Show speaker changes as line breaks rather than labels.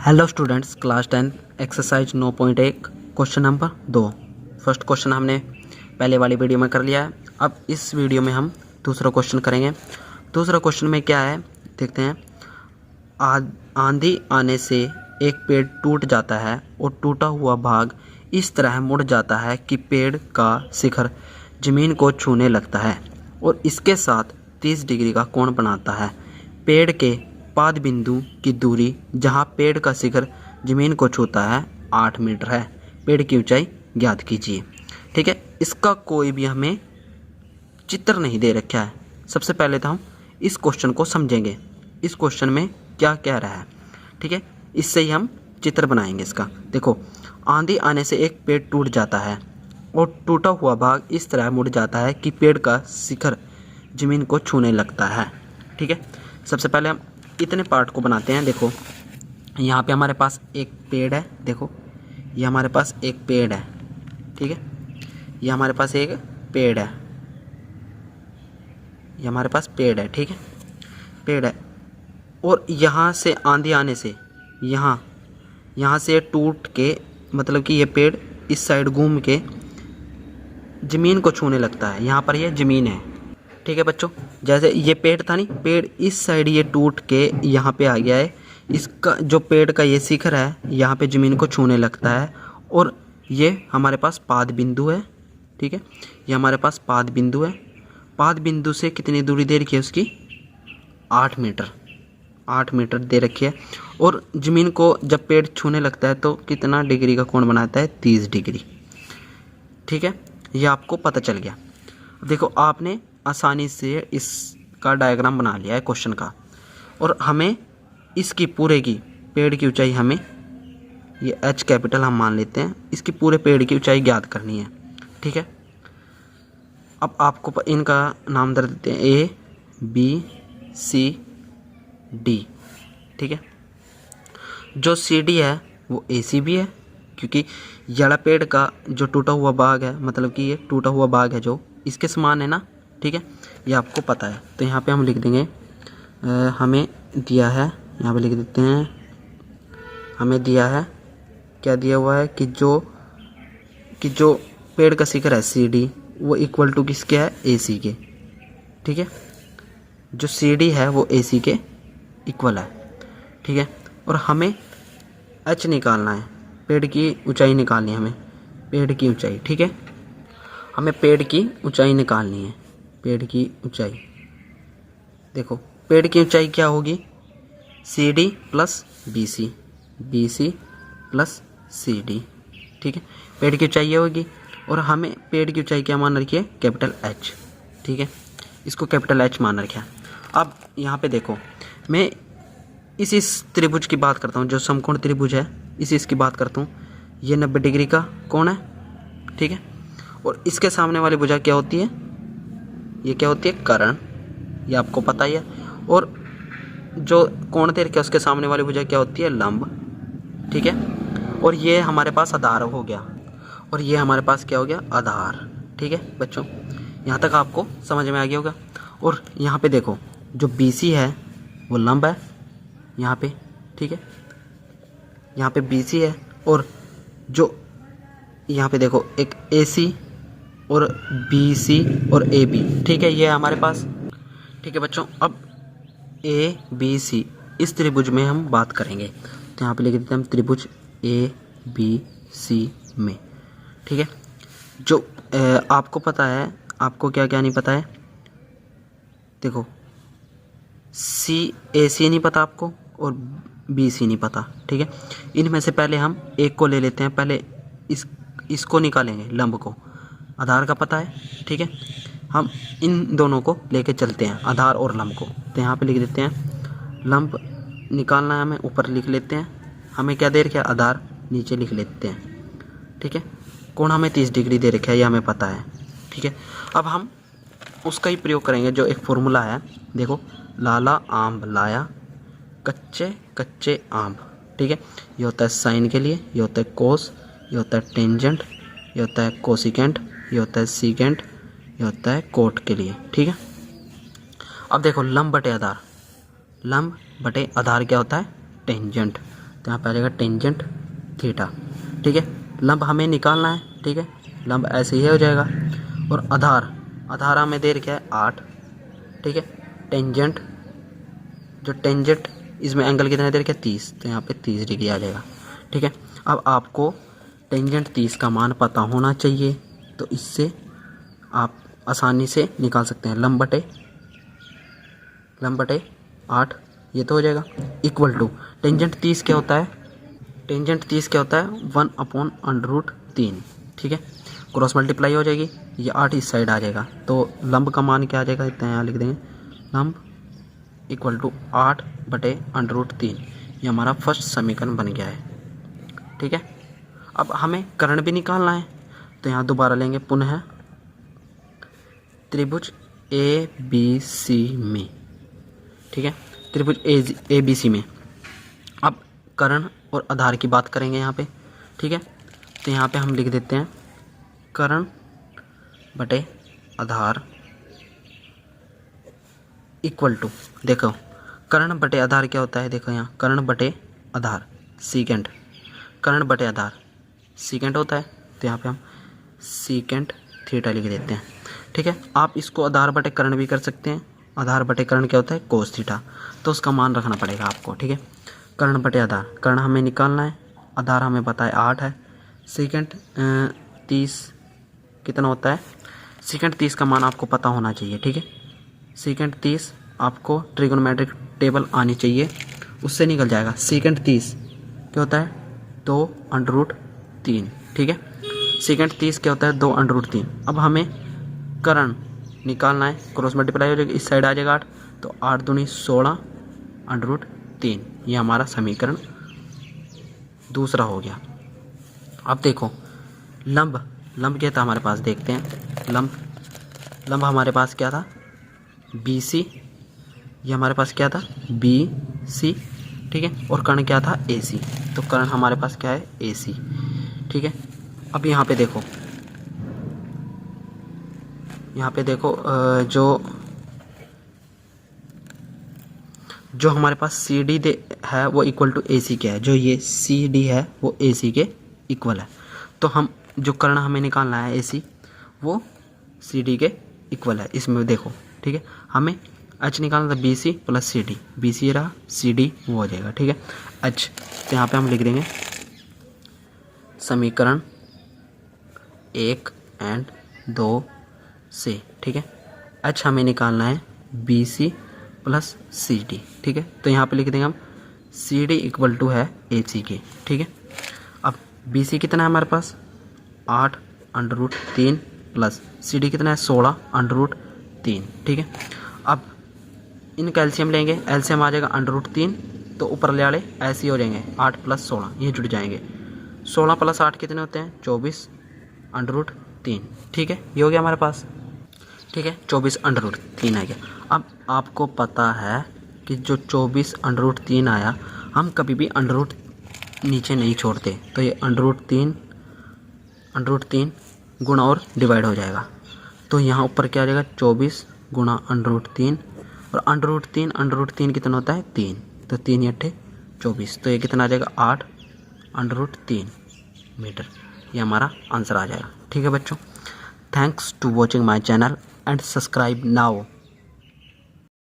Hello students, class 10 exercise 9.1 question number 2। First question हमने पहले वाली वीडियो में कर लिया है। अब इस वीडियो में हम दूसरा क्वेश्चन करेंगे। दूसरा क्वेश्चन में क्या है देखते हैं। आंधी आने से एक पेड़ टूट जाता है और टूटा हुआ भाग इस तरह मुड़ जाता है कि पेड़ का शिखर जमीन को छूने लगता है और इसके साथ 30 डिग्री का कोण बनाता है। पेड़ के पाद बिंदु की दूरी जहां पेड़ का शिखर जमीन को छूता है 8 मीटर है। पेड़ की ऊंचाई ज्ञात कीजिए। ठीक है, इसका कोई भी हमें चित्र नहीं दे रखा है। सबसे पहले तो हम इस क्वेश्चन को समझेंगे, इस क्वेश्चन में क्या कह रहा है। ठीक है, इससे ही हम चित्र बनाएंगे इसका। देखो, आंधी आने से एक पेड़ टूट जाता है और टूटा हुआ भाग इस तरह मुड़ जाता है कि पेड़ का शिखर जमीन को छूने लगता है। ठीक है, सबसे पहले हम इतने पार्ट को बनाते हैं। देखो, यहाँ पे हमारे पास एक पेड़ है। देखो, ये हमारे पास एक पेड़ है। ठीक है, ये हमारे पास एक पेड़ है, ये हमारे पास पेड़ है। ठीक है, पेड़ है और यहाँ से आंधी आने से यहाँ से टूट के, मतलब कि ये पेड़ इस साइड घूम के ज़मीन को छूने लगता है। यहाँ पर ये ज़मीन है। ठीक है बच्चों, जैसे ये पेड़ था नहीं, पेड़ इस साइड ये टूट के यहाँ पे आ गया है। इसका जो पेड़ का ये शिखर है यहाँ पे ज़मीन को छूने लगता है और ये हमारे पास पाद बिंदु है। ठीक है, ये हमारे पास पाद बिंदु है। पाद बिंदु से कितनी दूरी दे रखी है उसकी? 8 मीटर, 8 मीटर दे रखी है। और ज़मीन को जब पेड़ छूने लगता है तो कितना डिग्री का कोण बनाता है? 30 डिग्री। ठीक है, ये आपको पता चल गया। देखो, आपने आसानी से इसका डायग्राम बना लिया है क्वेश्चन का और हमें इसकी पूरे की पेड़ की ऊंचाई, हमें ये H कैपिटल हम मान लेते हैं, इसकी पूरे पेड़ की ऊंचाई ज्ञात करनी है। ठीक है, अब आपको इनका नाम दे देते हैं A, B, C, D। ठीक है, जो CD है वो AC भी है, क्योंकि यड़ा पेड़ का जो टूटा हुआ भाग है, मतलब कि ये टूटा हुआ भाग है जो इसके समान है ना। ठीक है, ये आपको पता है। तो यहाँ पे हम लिख देंगे हमें दिया है, यहाँ पे लिख देते हैं हमें दिया है, क्या दिया हुआ है कि जो पेड़ का शिखर है CD वो इक्वल टू किसके है? AC के। ठीक है, जो CD है वो AC के इक्वल है। ठीक है, और हमें H निकालना है, पेड़ की ऊंचाई निकालनी है हमें, पेड़ की ऊंचाई। ठीक है, हमें पेड़ की ऊंचाई निकालनी है, पेड़ की ऊंचाई। देखो, पेड़ की ऊंचाई क्या होगी? CD plus BC, BC plus CD। ठीक है, पेड़ की ऊंचाई ये होगी और हमें पेड़ की ऊंचाई क्या मान रखी है? Capital H। ठीक है, इसको कैपिटल H मान रखा है। अब यहाँ पे देखो, मैं इस त्रिभुज की बात करता हूँ, जो समकोण त्रिभुज है इसकी बात करता हूँ। ये 90 डिग्री का कोण है। ठीक है, और इसके सामने वाली भुजा क्या होती है? ये क्या होती है? कर्ण। ये आपको पता ही है। और जो कोण दे रखा है उसके सामने वाली भुजा क्या होती है? लंब। ठीक है, और ये हमारे पास आधार हो गया और ये हमारे पास क्या हो गया? आधार। ठीक है बच्चों, यहाँ तक आपको समझ में आ गया होगा। और यहाँ पे देखो, जो BC है वो लंब है यहाँ पे। ठीक है, यहाँ पे BC है और जो यहाँ पे देखो एक AC और BC और AB। ठीक है, ये है हमारे पास। ठीक है बच्चों, अब ABC इस त्रिभुज में हम बात करेंगे। तो यहाँ पे लिख देते हैं हम त्रिभुज ABC में। ठीक है, जो आपको पता है, आपको क्या क्या नहीं पता है? देखो, AC नहीं पता आपको और BC नहीं पता। ठीक है, इनमें से पहले हम एक को ले लेते हैं। पहले इसको निकालेंगे, लंब को। आधार का पता है। ठीक है, हम इन दोनों को लेके चलते हैं, आधार और लंब को। तो यहाँ पे लिख देते हैं लंब निकालना है हमें, ऊपर लिख लेते हैं। हमें क्या दे रखा है? आधार। नीचे लिख लेते हैं। ठीक है, कोण हमें 30 डिग्री दे रखा है, ये हमें पता है। ठीक है, अब हम उसका ही प्रयोग करेंगे, जो एक फॉर्मूला है। देखो, लाला आम लाया, कच्चे कच्चे आम। ठीक है, ये होता है साइन के लिए, ये होता है कोस, ये होता है टेंजेंट, ये होता है कोसिकेंट, ये होता है सीकेंट, ये होता है कोट के लिए। ठीक है, अब देखो, लंब बटे आधार, लंब बटे आधार क्या होता है? टेंजेंट। तो यहाँ पे आ जाएगा टेंजेंट थीटा। ठीक है, लंब हमें निकालना है। ठीक है, लंब ऐसे ही हो जाएगा। और आधार हमें दे रखा है 8। ठीक है, टेंजेंट जो टेंजेंट इसमें एंगल कितना दे रखा है 30, तो यहाँ पे 30 डिग्री आ जाएगा। ठीक है, अब आपको टेंजेंट 30 का मान पता होना चाहिए, तो इससे आप आसानी से निकाल सकते हैं। लंब बटे 8 ये तो हो जाएगा, इक्वल टू टेंजेंट 30 क्या होता है? टेंजेंट 30 क्या होता है? 1/√3। ठीक है, क्रॉस मल्टीप्लाई हो जाएगी, ये 8 इस साइड आ जाएगा, तो लंब का मान क्या आ जाएगा? इतना यहाँ लिख देंगे, लंब इक्वल टू 8/√3। ये हमारा फर्स्ट समीकरण बन गया है। ठीक है, अब हमें कर्ण भी निकालना है, तो यहाँ दोबारा लेंगे पुनः त्रिभुज ABC में। ठीक है, त्रिभुज ABC में अब कर्ण और आधार की बात करेंगे यहाँ पे। ठीक है, तो यहाँ पे हम लिख देते हैं कर्ण बटे आधार इक्वल टू, देखो कर्ण बटे आधार क्या होता है? देखो यहाँ कर्ण बटे आधार सीकेंट, कर्ण बटे आधार सीकेंट होता है, तो यहाँ पे हम सीकेंट थीटा लिख देते हैं। ठीक है, आप इसको आधार बटे कर्ण भी कर सकते हैं। आधार बटे कर्ण क्या होता है? कोस थीटा, तो उसका मान रखना पड़ेगा आपको। ठीक है, कर्ण बटे आधार, कर्ण हमें निकालना है, आधार हमें पता है 8 है, सीकेंट 30 कितना होता है? सीकेंट 30 का मान आपको पता होना चाहिए। ठीक है, सीकेंट 30 आपको ट्रिगोनोमेट्रिक टेबल आनी चाहिए, उससे निकल जाएगा। सीकेंट 30 क्या होता है? 2√3। ठीक है, सीकेंट 30 क्या होता है? 2√3। अब हमें कर्ण निकालना है, क्रॉस मल्टीप्लाई हो जाएगा, इस साइड आ जाएगा 8, तो 8 दूनी 16√3। ये हमारा समीकरण दूसरा हो गया। अब देखो लंब क्या था हमारे पास? देखते हैं लंब हमारे पास क्या था? BC। ये हमारे पास क्या था? BC। ठीक है, और कर्ण क्या था? AC। तो कर्ण हमारे पास क्या है? AC। ठीक है, अब यहाँ पे देखो जो हमारे पास CD है वो इक्वल टू AC क्या है? जो ये CD है वो AC के इक्वल है, तो हम जो कर्ण हमें निकालना है AC वो CD के इक्वल है। इसमें देखो, ठीक है, हमें H निकालना था BC प्लस CD, BC रहा, CD वो हो जाएगा। ठीक है, H, तो यहाँ पे हम लिख देंगे समीकरण 1 और 2 से। ठीक है, H हमें निकालना है BC प्लस CD। ठीक है, तो यहाँ पे लिख देंगे हम CD इक्वल टू है AC के। ठीक है, अब BC कितना है हमारे पास? 8√3 प्लस CD कितना है? 16√3। ठीक है, अब इन कैल्शियम लेंगे, एलसीएम आ जाएगा √3, तो ऊपर ले आड़े ऐसे ही हो जाएंगे, 8 प्लस 16 ये जुड़ जाएंगे। 16 प्लस 8 कितने होते हैं? 24√3। ठीक है, ये हो गया हमारे पास। ठीक है, 24√3 आ गया। अब आपको पता है कि जो 24√3 आया, हम कभी भी अंडर नीचे नहीं छोड़ते, तो ये √3 गुणा और डिवाइड हो जाएगा, तो यहाँ ऊपर क्या आ जाएगा? 24 गुणा √3, और √3 कितना होता है? 3, तो 3 × 24, तो ये कितना आ जाएगा? 8√3 मीटर। ये हमारा आंसर आ जाएगा। ठीक है बच्चों, thanks to watching my channel and subscribe now.